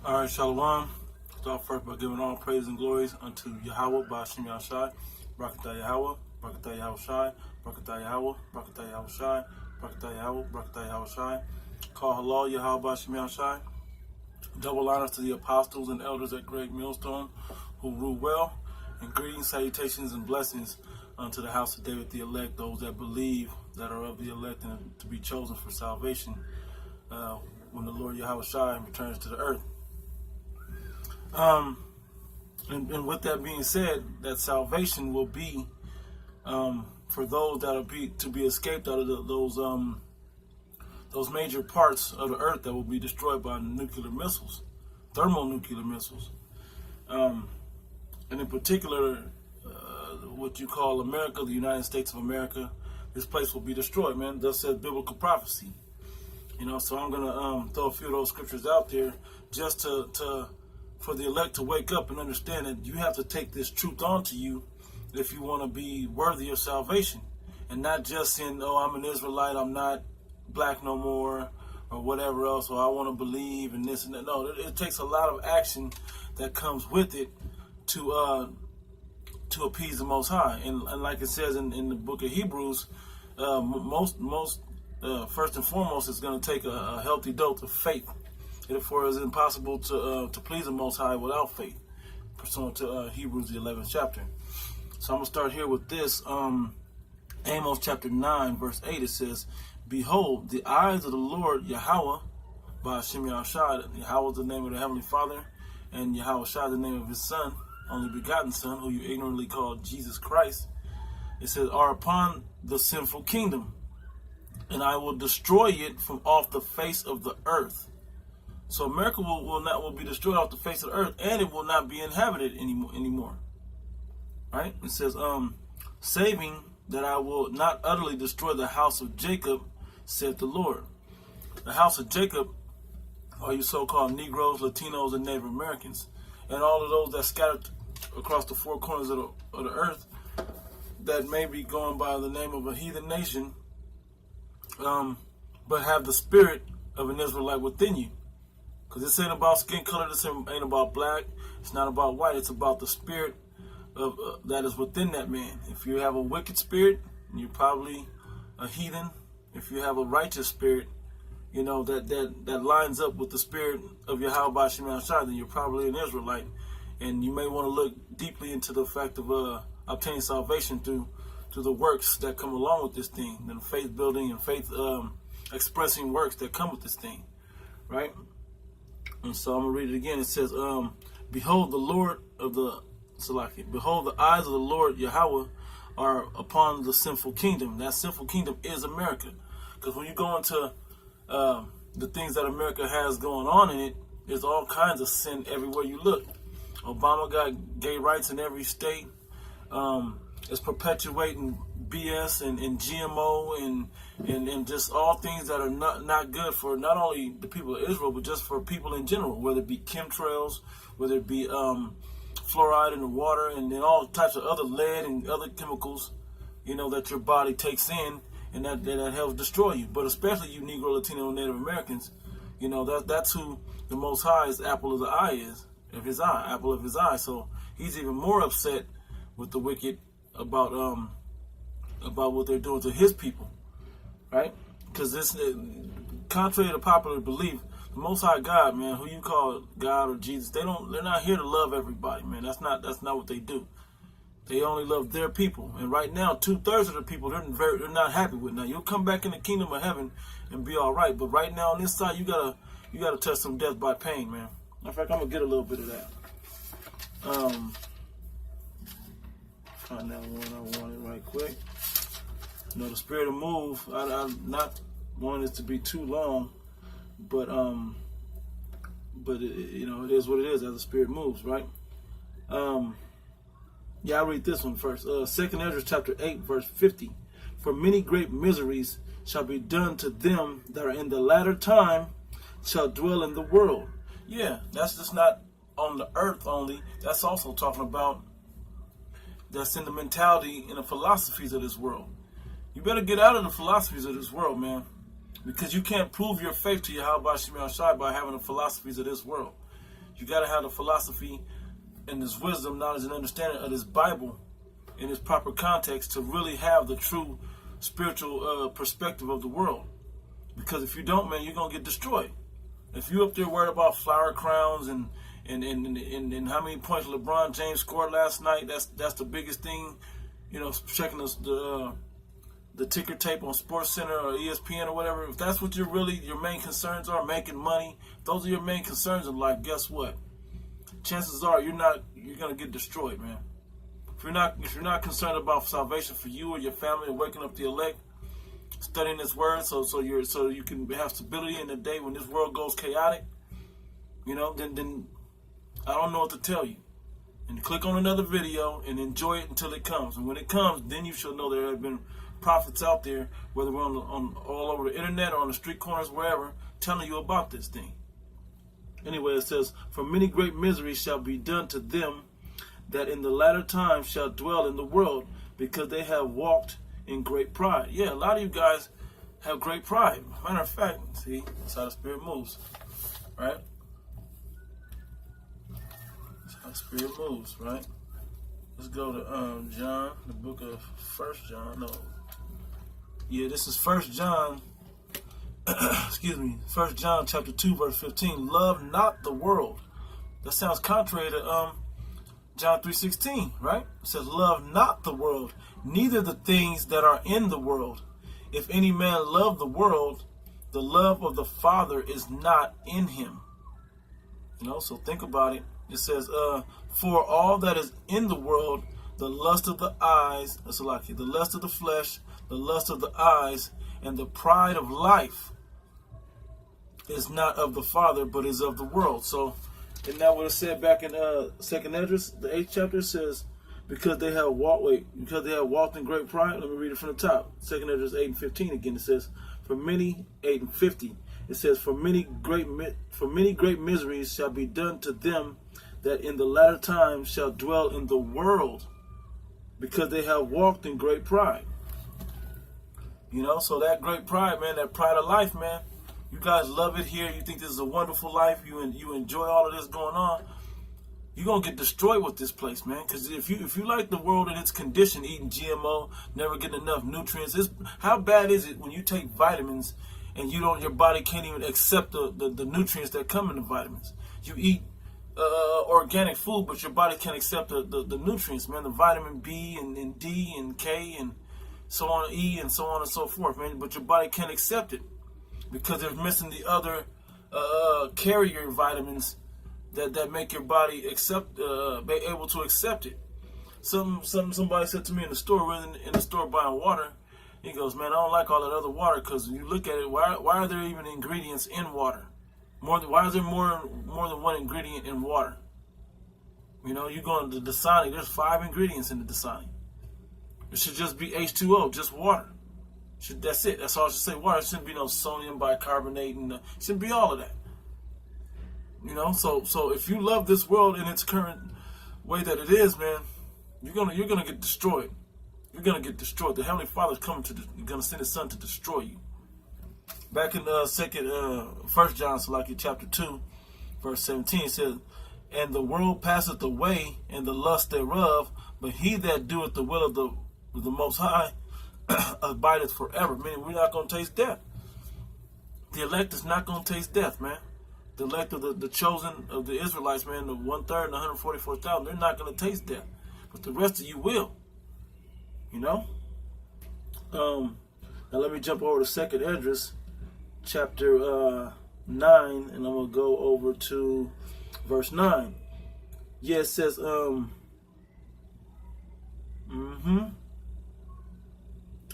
All right, Shalom. Start first by giving all praise and glories unto Yahweh, Ba'ashim Yahshai, Barakatah Yahweh, Barakatah Yahushai, Barakatah Yahweh, Barakatah Yahushai, Barakatah Yahweh, Barakatah Yahushai. Call halal Yahweh, Ba'ashim Yahshai. Double honors to the apostles and elders at Great Millstone who rule well, and greetings, salutations, and blessings unto the house of David the elect, those that believe that are of the elect and to be chosen for salvation when the Lord Yahushai returns to the earth. And with that being said, that salvation will be for those that are to be escaped out of those major parts of the earth that will be destroyed by nuclear missiles, thermonuclear missiles, and in particular, what you call America, the United States of America. This place will be destroyed, man. Thus says biblical prophecy. So I'm gonna throw a few of those scriptures out there just to for the elect to wake up and understand that you have to take this truth onto you if you want to be worthy of salvation, and not just in, oh, I'm an Israelite, I'm not black no more, or whatever else, or I want to believe in this and that. No, it takes a lot of action that comes with it to appease the Most High, and like it says in the book of Hebrews, first and foremost, it's going to take a healthy dose of faith. Therefore, it's impossible to please the Most High without faith, pursuant to Hebrews the 11th chapter. So I'm going to start here with this. Amos chapter 9, verse 8, it says, "Behold, the eyes of the Lord Yahweh, Ba'ashim Yahshai," Yahweh is the name of the Heavenly Father, and Yahushai the name of His Son, only begotten Son, who you ignorantly call Jesus Christ. It says, "are upon the sinful kingdom, and I will destroy it from off the face of the earth." So America will be destroyed off the face of the earth, and it will not be inhabited anymore. Right? It says, "saving that I will not utterly destroy the house of Jacob, said the Lord." The house of Jacob are you so-called Negroes, Latinos, and Native Americans, and all of those that scattered across the four corners of the earth that may be going by the name of a heathen nation, but have the spirit of an Israelite within you. Because this ain't about skin color, this ain't about black, it's not about white, it's about the spirit of that is within that man. If you have a wicked spirit, you're probably a heathen. If you have a righteous spirit, that lines up with the spirit of Yahweh Ba'ashim Yahshai, then you're probably an Israelite. And you may want to look deeply into the fact of obtaining salvation through the works that come along with this thing, and faith building and faith expressing works that come with this thing, right? And so I'm gonna read it again. It says, "Behold, behold, the eyes of the Lord Yahweh are upon the sinful kingdom." That sinful kingdom is America, because when you go into the things that America has going on in it, there's all kinds of sin everywhere you look. Obama got gay rights in every state. It's perpetuating BS and GMO and just all things that are not good for not only the people of Israel, but just for people in general, whether it be chemtrails, whether it be fluoride in the water, and then all types of other lead and other chemicals, that your body takes in, and that helps destroy you. But especially you Negro, Latino, and Native Americans, that's who the Most High's apple of the eye is, apple of His eye. So He's even more upset with the wicked about what they're doing to His people, right? Because this, contrary to popular belief, the Most High God, man, who you call God or Jesus, they're not here to love everybody, man. That's not what they do. They only love their people, and right now, 2/3 of the people they're not happy with. Now you'll come back in the kingdom of heaven and be all right, but right now on this side, you gotta touch some death by pain, man. In fact, I'm gonna get a little bit of that. Find that one I wanted right quick. The spirit of move. I'm not wanting this to be too long, but it is what it is as the spirit moves, right? I'll read this one first. 2nd Ezra chapter 8, verse 50. "For many great miseries shall be done to them that are in the latter time shall dwell in the world." Yeah, that's just not on the earth only. That's also talking about that's in the mentality and the philosophies of this world. You better get out of the philosophies of this world, man. Because you can't prove your faith to Yahweh Ba'ashim Yahshai by having the philosophies of this world. You got to have the philosophy and this wisdom, knowledge, and understanding of this Bible in its proper context to really have the true spiritual perspective of the world. Because if you don't, man, you're gonna get destroyed. If you up there worried about flower crowns and how many points LeBron James scored last night, that's the biggest thing. You know, checking the ticker tape on Sports Center or ESPN or whatever. If that's what your main concerns are, making money, those are your main concerns in life. Guess what? Chances are you're gonna get destroyed, man. If you're not concerned about salvation for you or your family and waking up the elect, studying this word so you can have stability in the day when this world goes chaotic, you know, then I don't know what to tell you. And click on another video and enjoy it until it comes. And when it comes, then you shall know there have been prophets out there, whether we're on all over the internet or on the street corners, wherever, telling you about this thing. Anyway, it says, for many great miseries shall be done to them that in the latter times shall dwell in the world, because they have walked in great pride. Yeah, a lot of you guys have great pride. Matter of fact, see, that's how the Spirit moves, right? That's how the Spirit moves, right? Let's go to John, the book of 1 John. No, yeah, this is 1 John. Excuse me, 1 John chapter 2, verse 15. Love not the world. That sounds contrary to John 3:16, right? It says, love not the world, neither the things that are in the world. If any man love the world, the love of the Father is not in him. You know, so think about it. It says, for all that is in the world, the lust of the eyes, the lust of the flesh, the lust of the eyes, and the pride of life is not of the Father, but is of the world. So, isn't that what it said back in 2nd Esdras, the 8th chapter? It says, because they have walked in great pride. Let me read it from the top. 2nd Esdras 8:15 again. It says, for many 8:50. It says, for many great miseries shall be done to them that in the latter times shall dwell in the world, because they have walked in great pride. You know, so that great pride, man, that pride of life, man. You guys love it here. You think this is a wonderful life. You enjoy all of this going on. You're going to get destroyed with this place, man. Because if you like the world in its condition, eating GMO, never getting enough nutrients, how bad is it when you take vitamins and your body can't even accept the nutrients that come in the vitamins? You eat organic food, but your body can't accept the nutrients, man. The vitamin B and D and K and so on, E and so on and so forth, man. But your body can't accept it because they're missing the other carrier vitamins that make your body be able to accept it. Somebody said to me in the store, buying water. He goes, man, I don't like all that other water because you look at it. Why are there even ingredients in water? Why is there more than one ingredient in water? You know, you go into the Dasani. There's 5 ingredients in the Dasani. It should just be H2O, just water. That's it. That's all I should say. Water. It shouldn't be no sodium bicarbonate and it shouldn't be all of that. You know, so if you love this world in its current way that it is, man, you're gonna get destroyed. You're gonna get destroyed. The Heavenly Father's coming gonna send His Son to destroy you. Back in 1 John, chapter 2, verse 17, it says, and the world passeth away, and the lust thereof, but he that doeth the will of the Most High abideth forever. Meaning we're not going to taste death. The elect is not going to taste death, man. The elect of the chosen of the Israelites, man, the 1/3 and 144,000, they're not going to taste death. But the rest of you will. You know? Now let me jump over to 2nd Esdras, chapter 9, and I'm going to go over to verse 9. Yeah, it says,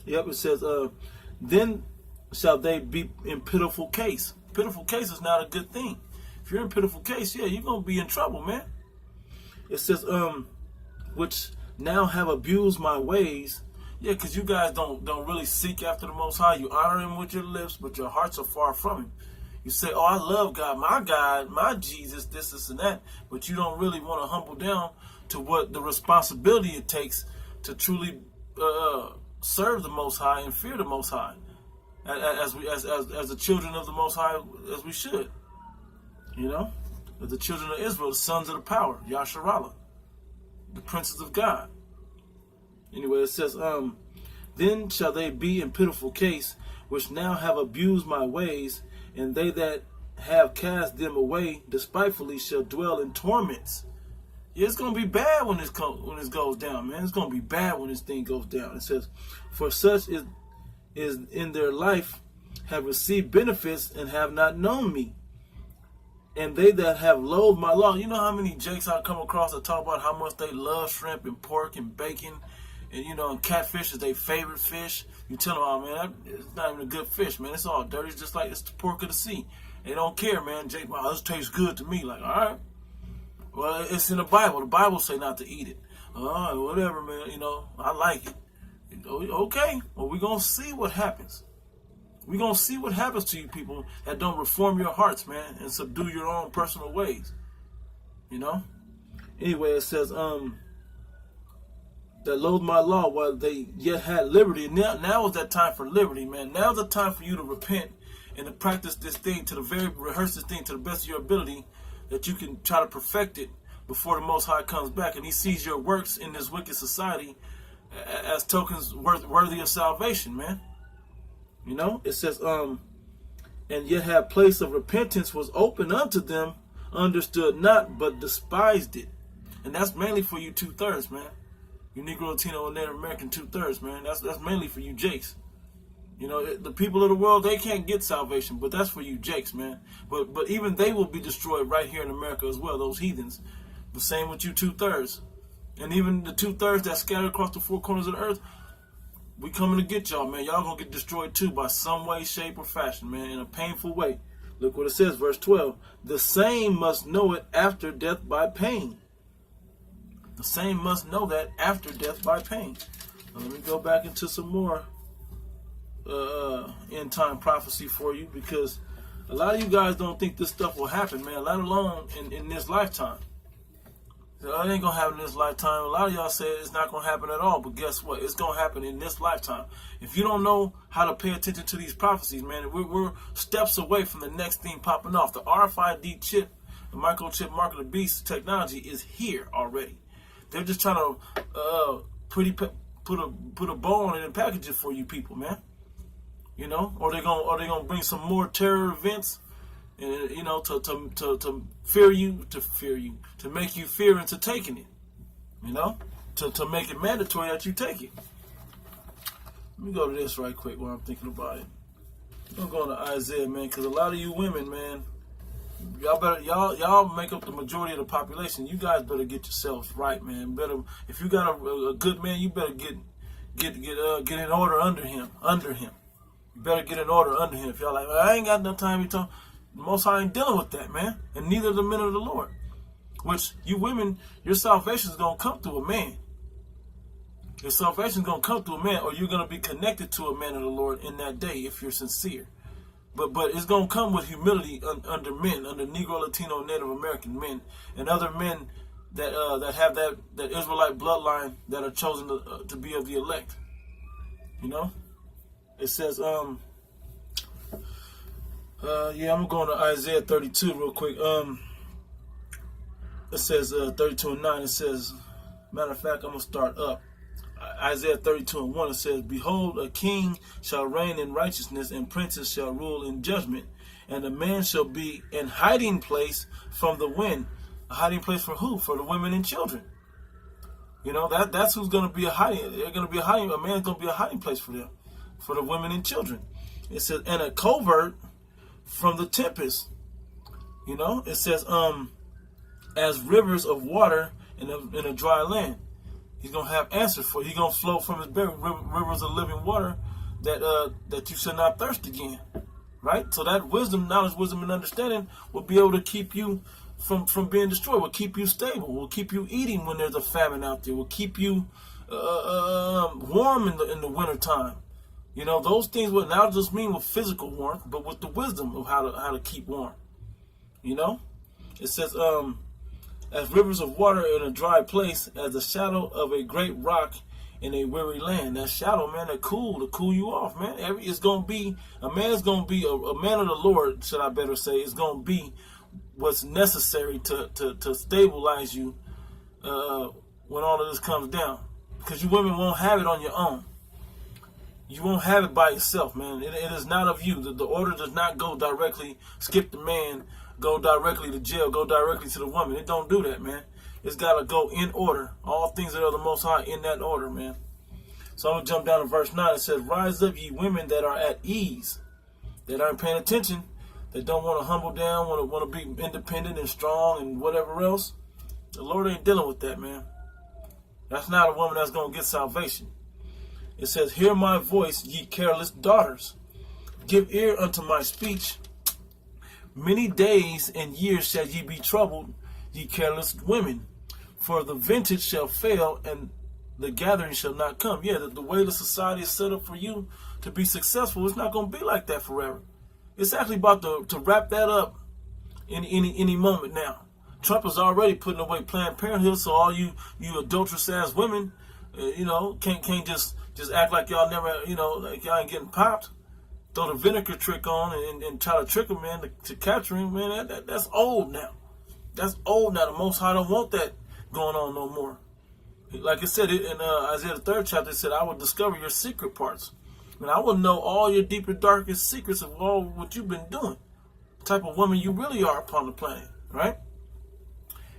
Yep, it says, then shall they be in pitiful case. Pitiful case is not a good thing. If you're in pitiful case, yeah, you're going to be in trouble, man. It says, which now have abused my ways. Yeah, because you guys don't really seek after the Most High. You honor Him with your lips, but your hearts are far from Him. You say, oh, I love God, my Jesus, this, and that. But you don't really want to humble down to what the responsibility it takes to truly serve the Most High and fear the Most High. As the children of the Most High, as we should. You know? The children of Israel, the sons of the power, Yasharallah, the princes of God. Anyway, it says, then shall they be in pitiful case, which now have abused my ways, and they that have cast them away despitefully shall dwell in torments. Yeah, it's going to be bad when this goes down, man. It's going to be bad when this thing goes down. It says, for such is in their life have received benefits and have not known me. And they that have loathed my law. You know how many jakes I come across that talk about how much they love shrimp and pork and bacon, and and catfish is their favorite fish. You tell them, oh man, it's not even a good fish, man. It's all dirty. It's just like it's the pork of the sea. They don't care, man. Jake, wow, this tastes good to me. Like, all right. Well, it's in the Bible. The Bible say not to eat it. Whatever, man. I like it. Okay. Well, we're going to see what happens. We're going to see what happens to you people that don't reform your hearts, man, and subdue your own personal ways. Anyway, it says, that loathe my law while they yet had liberty. Now is that time for liberty, man. Now is the time for you to repent and to practice this thing rehearse this thing to the best of your ability, that you can try to perfect it before the Most High comes back and he sees your works in this wicked society as tokens worthy of salvation, man. It says, and yet have place of repentance was open unto them, understood not, but despised it. And that's mainly for you 2/3, man. You Negro, Latino, and Native American 2/3, man. That's mainly for you Jakes. The people of the world, they can't get salvation, but that's for you Jakes, man. But even they will be destroyed right here in America as well, those heathens. The same with you 2/3. And even the 2/3 that scattered across the four corners of the earth, we coming to get y'all, man. Y'all gonna get destroyed too by some way, shape, or fashion, man, in a painful way. Look what it says, verse 12. The same must know it after death by pain. The same must know that after death by pain. Now, let me go back into some more end time prophecy for you, because a lot of you guys don't think this stuff will happen, man, let alone in this lifetime. So it ain't gonna happen in this lifetime. A lot of y'all say it's not gonna happen at all, but guess what? It's gonna happen in this lifetime. If you don't know how to pay attention to these prophecies, man, we're steps away from the next thing popping off. The RFID chip, the microchip mark of the beast technology is here already. They're just trying to put a bow on it and package it for you people, man. Or they gonna bring some more terror events, and to fear you, to make you fear into taking it, to make it mandatory that you take it. Let me go to this right quick while I'm thinking about it. I'm going to Isaiah, man, because a lot of you women, man, y'all make up the majority of the population. You guys better get yourselves right, man. If you got a good man, you better get in order under him. You better get in order under him. If y'all like, well, I ain't got no time to talk, the Most High ain't dealing with that, man. And neither the men of the Lord. Which, you women, your salvation is going to come through a man. Your salvation is going to come through a man, or you're going to be connected to a man of the Lord in that day if you're sincere. But it's going to come with humility under men, under Negro, Latino, Native American men, and other men that have that Israelite bloodline that are chosen to be of the elect. It says, I'm going to Isaiah 32 real quick. It says 32 and 9. It says, matter of fact, I'm going to start up. Isaiah 32 and 1, it says, behold, a king shall reign in righteousness, and princes shall rule in judgment. And a man shall be in hiding place from the wind. A hiding place for who? For the women and children. That's who's going to be a hiding. They're going to be a hiding. A man's going to be a hiding place for them, for the women and children. It says, and a covert from the tempest. It says, as rivers of water in a dry land. He's going to have answers for you. He's going to flow from his belly rivers of living water that you shall not thirst again. Right? So that wisdom, knowledge, wisdom, and understanding will be able to keep you from being destroyed, will keep you stable, will keep you eating when there's a famine out there, will keep you warm in the wintertime. Those things will not just mean with physical warmth, but with the wisdom of how to keep warm. It says, as rivers of water in a dry place, as the shadow of a great rock in a weary land. That shadow, man, to cool you off, man. A man of the Lord, should I better say, is going to be what's necessary to stabilize you when all of this comes down. Because you women won't have it on your own. You won't have it by yourself, man. It is not of you. The order does not go directly, skip the man, go directly to jail, go directly to the woman. It don't do that, man. It's got to go in order. All things that are the Most High in that order, man. So I'm going to jump down to verse 9. It says, rise up, ye women that are at ease, that aren't paying attention, that don't want to humble down, want to be independent and strong and whatever else. The Lord ain't dealing with that, man. That's not a woman that's going to get salvation. It says, hear my voice, ye careless daughters. Give ear unto my speech. Many days and years shall ye be troubled, ye careless women. For the vintage shall fail, and the gathering shall not come. Yeah, the way the society is set up for you to be successful, it's not going to be like that forever. It's actually about to wrap that up any moment now. Trump is already putting away Planned Parenthood, so all you adulterous ass women, can't just act like y'all never, like y'all ain't getting popped. Throw the vinegar trick on and try to trick a man to capture him, man. That's old now. That's old now. The Most High don't want that going on no more. Like it said in Isaiah the 3rd chapter, it said, I will discover your secret parts. And I will know all your deeper, darkest secrets of all what you've been doing. The type of woman you really are upon the planet, right?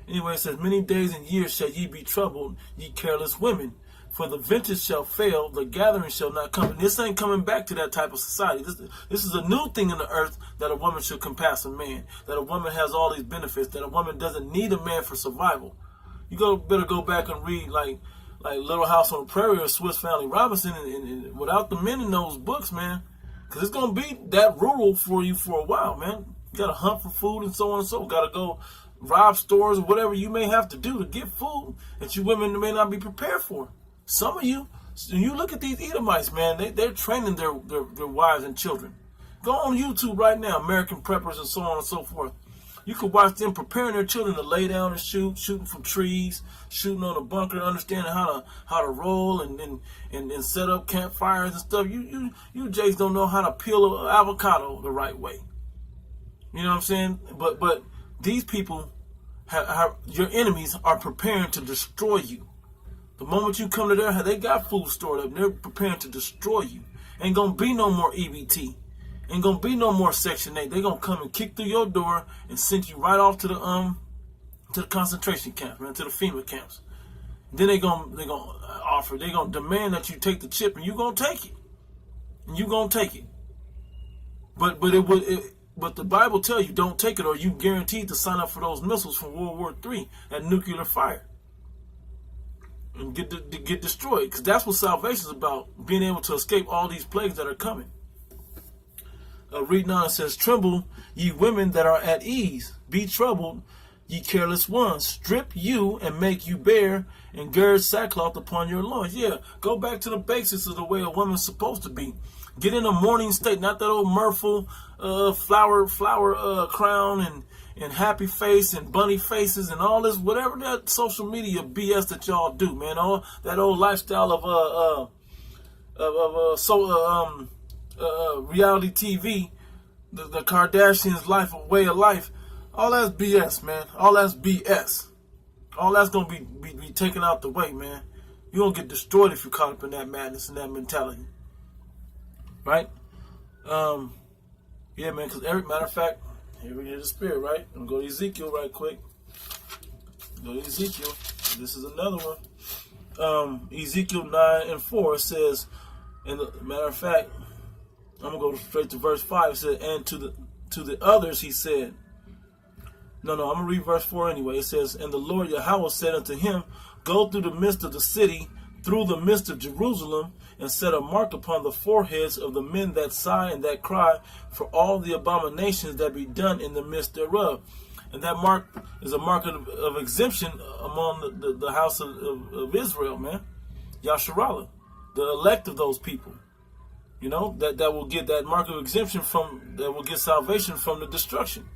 Anyway, it says, many days and years shall ye be troubled, ye careless women. For the vintage shall fail, the gathering shall not come. And this ain't coming back to that type of society. This is a new thing in the earth, that a woman should compass a man. That a woman has all these benefits. That a woman doesn't need a man for survival. You better go back and read like Little House on the Prairie or Swiss Family Robinson, and without the men in those books, man. Because it's going to be that rural for you for a while, man. You got to hunt for food and so on and so. Got to go rob stores or whatever you may have to do to get food that you women may not be prepared for. Some of you, when you look at these Edomites, man, they're training their wives and children. Go on YouTube right now, American Preppers and so on and so forth. You can watch them preparing their children to lay down and shooting from trees, shooting on a bunker, understanding how to roll and set up campfires and stuff. You Jays don't know how to peel an avocado the right way. You know what I'm saying? But these people, your enemies, are preparing to destroy you. The moment you come to their, they got food stored up. And they're preparing to destroy you. Ain't gonna be no more EBT. Ain't gonna be no more Section 8. They gonna come and kick through your door and send you right off to the concentration camps, man, to the FEMA camps. Then they gonna demand that you take the chip, and you gonna take it. And you gonna take it. But the Bible tells you don't take it, or you guaranteed to sign up for those missiles from World War III at nuclear fire. And get destroyed, because that's what salvation is about, being able to escape all these plagues that are coming. Reading on, it says, tremble, ye women that are at ease, be troubled, ye careless ones, strip you and make you bare, and gird sackcloth upon your loins. Yeah, go back to the basics of the way a woman's supposed to be. Get in a mourning state, not that old mirthful flower crown and happy face and bunny faces and all this, whatever that social media BS that y'all do, man. All that old lifestyle of reality TV, the Kardashians' life, way of life. All that's BS, man. All that's BS. All that's gonna be taken out the way, man. You're gonna get destroyed if you're caught up in that madness and that mentality, right? Yeah, man. Because matter of fact, here we get the spirit, right? I'm gonna go to Ezekiel right quick. Go to Ezekiel. This is another one. Ezekiel 9:4 says, and matter of fact, I'm gonna go straight to verse 5. It said, and to the others he said, I'm gonna read verse 4 anyway. It says, and the Lord Yahweh said unto him, go through the midst of the city, through the midst of Jerusalem, and set a mark upon the foreheads of the men that sigh and that cry for all the abominations that be done in the midst thereof. And that mark is a mark of exemption among the house of Israel, man. Yasharallah, the elect of those people. You know, that will get that mark of exemption that will get salvation from the destruction.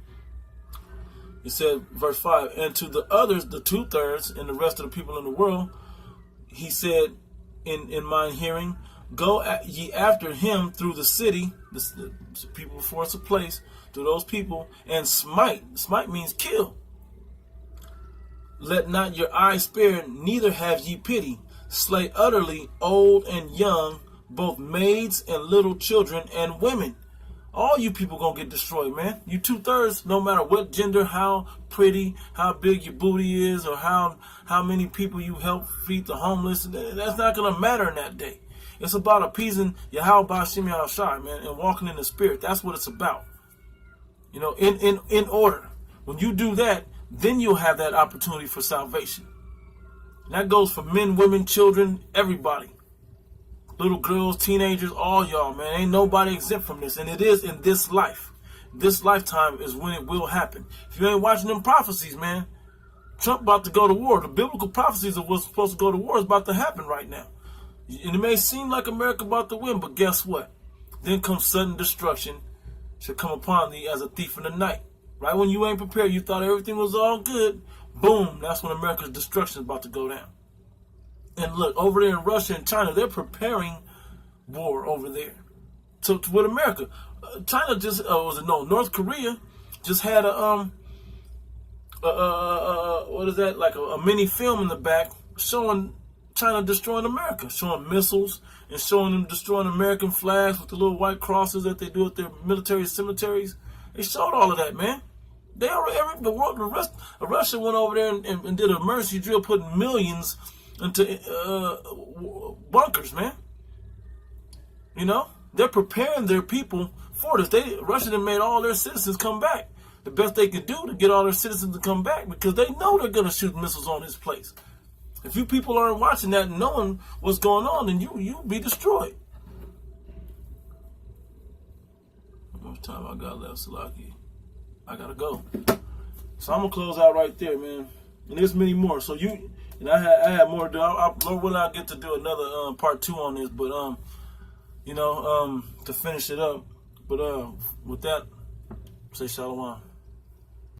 It said, verse 5, and to the others, the 2/3, and the rest of the people in the world, he said, in mine hearing, go ye after him through the city, the people before it's a place, to those people, and smite. Smite means kill. Let not your eye spare, neither have ye pity. Slay utterly old and young, both maids and little children and women. All you people gonna get destroyed, man. You 2/3, no matter what gender, how pretty, how big your booty is, or how many people you help feed the homeless. That's not gonna matter in that day. It's about appeasing Yahweh Ba'Shem Yahushai, man, and walking in the spirit. That's what it's about. You know, in order. When you do that, then you'll have that opportunity for salvation. And that goes for men, women, children, everybody. Little girls, teenagers, all y'all, man. Ain't nobody exempt from this. And it is in this life. This lifetime is when it will happen. If you ain't watching them prophecies, man, Trump about to go to war. The biblical prophecies of what's supposed to go to war is about to happen right now. And it may seem like America about to win, but guess what? Then comes sudden destruction shall come upon thee as a thief in the night. Right when you ain't prepared, you thought everything was all good. Boom, that's when America's destruction is about to go down. And look, over there in Russia and China, they're preparing war over there. So with America, China just North Korea just had a what is that, like a mini film in the back showing China destroying America, showing missiles and showing them destroying American flags with the little white crosses that they do at their military cemeteries. They showed all of that, man. They already, the rest of Russia went over there and did a mercy drill, putting millions into bunkers, man. You know, they're preparing their people for this. Russia done made all their citizens come back. The best they could do to get all their citizens to come back, because they know they're going to shoot missiles on this place. If you people aren't watching that and knowing what's going on, then you'll be destroyed. How much time I got left, Salaki? I gotta go. So I'm gonna close out right there, man. And there's many more. So I had more to do. Lord willing, I'll get to do another part 2 on this, but to finish it up. But with that, say shalom.